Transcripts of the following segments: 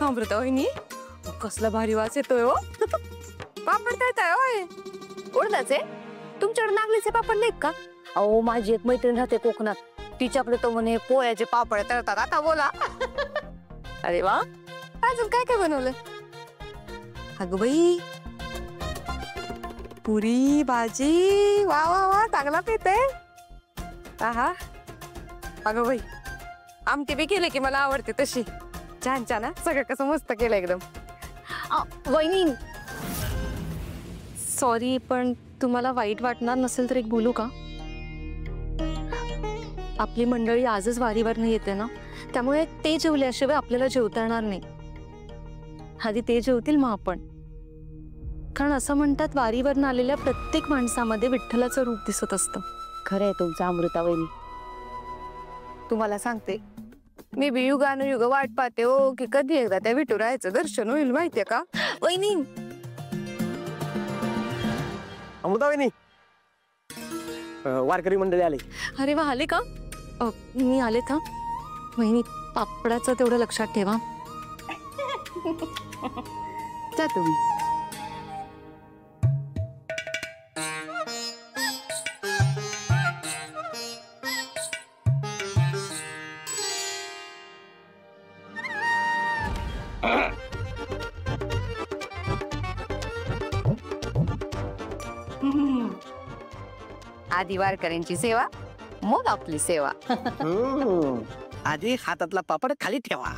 अमृता वहिनी कसला भारी वास येतोय हो. पापड तळताय होय? उडदाचे? तुमच्याकडे नागलीचे पापड नाहीत का? अहो माझी एक मैत्रीण राहते कोकणात, तिच्याकडे तो म्हणे पोळ्याचे पापड तळतात. आता बोला. अरे वा, अजून काय काय बनवलं? अगं बाई, पुरी भाजी, वा वा वा, चांगला पेते. आहा, अगं बाई, आमटी बी केले की मला आवडते तशी. छान छान हा, सगळं कसं मस्त केलं एकदम. वहिनी सॉरी, पण तुम्हाला वाईट वाटणार नसेल तर एक बोलू का? आपली मंडळी आजच वारीवर येते ना, त्यामुळे ते जेवल्याशिवाय आपल्याला जेवता येणार नाही. आधी ते जेवतील मग आपण. कारण असं म्हणतात वारीवरनं आलेल्या प्रत्येक माणसामध्ये विठ्ठलाचं रूप दिसत असतं. खरं आहे तुमचं अमृता वहिनी. तुम्हाला सांगते, मी बी युगानुयुग वाट पाहते हो की कधी एकदा त्या विठुरायाचं दर्शन होईल. माहितीये का वहिनी? अमृता वहिनी, वारकरी मंडळी आले. अरे वा, आले का? मी आले था. वहिनी, पापडाचं तेवढं लक्षात ठेवा. जा तुम्ही. आधी वारकऱ्यांची सेवा, मग आपली सेवा. आधी हातातला पापड खाली ठेवा.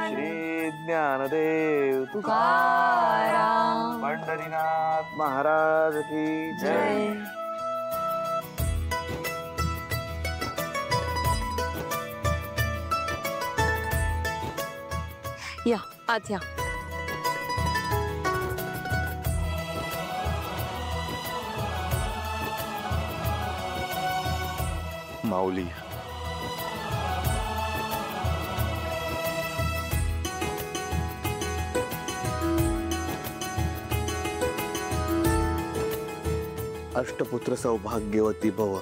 श्री ज्ञानदेव तुकाराम पंढरीनाथ महाराज की जय. या आत या. माऊली, अष्टपुत्र सौभाग्यवती भव.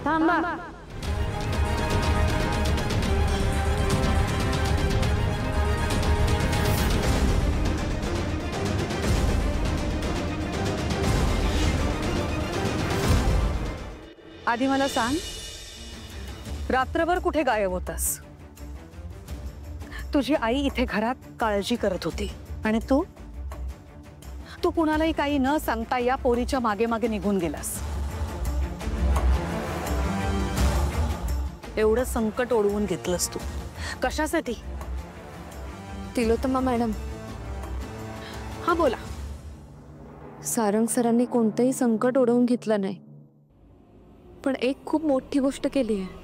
थांबा. आधी मला सांग, रात्रभर कुठे गायब होतास? तुझी आई इथे घरात काळजी करत होती आणि तू कुणालाही काही न सांगता या पोरीच्या मागे मागे निघून गेलास. एवढं संकट ओढवून घेतलंस तू कशासाठी? तिलोत्तमा मॅडम, हा बोला. सारंग सरांनी कोणतंही संकट ओढवून घेतलं नाही, पण एक खूप मोठी गोष्ट केली आहे.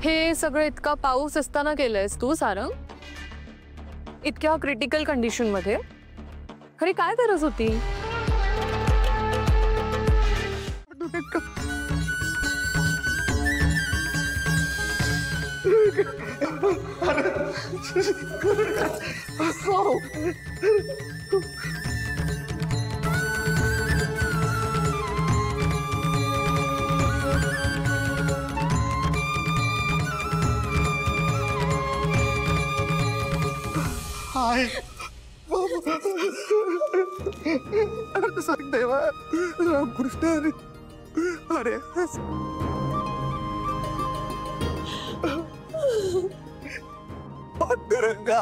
हे सगळं इतका पाऊस असताना केलंयस तू सारंग? इतक्या क्रिटिकल कंडिशन मध्ये? खरी काय गरज होती? हाय अरे सांग देवा रामकृष्ण अरे पांडुरंगा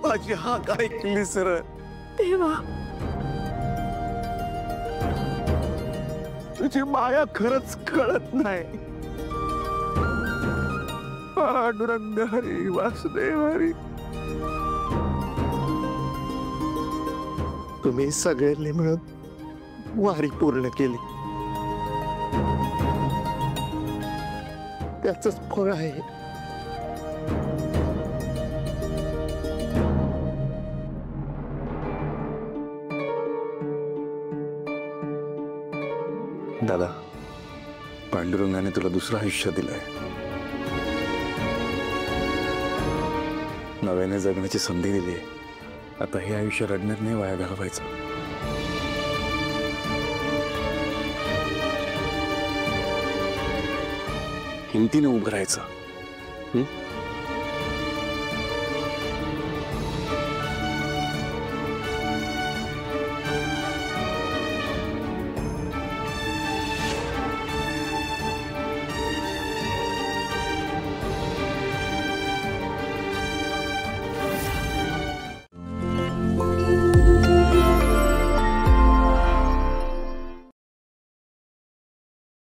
माझी हाक ऐकली सर देवा तुझी माया खरंच कळत नाही पांडुरंग हरी वासुदेव हरी तुम्ही सगळ्यांनी मिळून वारी पूर्ण केली त्याच फळ आहे दादा पांडुरंगाने तुला दुसरं आयुष्य दिलंय नव्याने जगण्याची संधी दिली आहे आता हे आयुष्य रडण्यात नाही वाया घालवायचं हिमतीने उभं राहायचं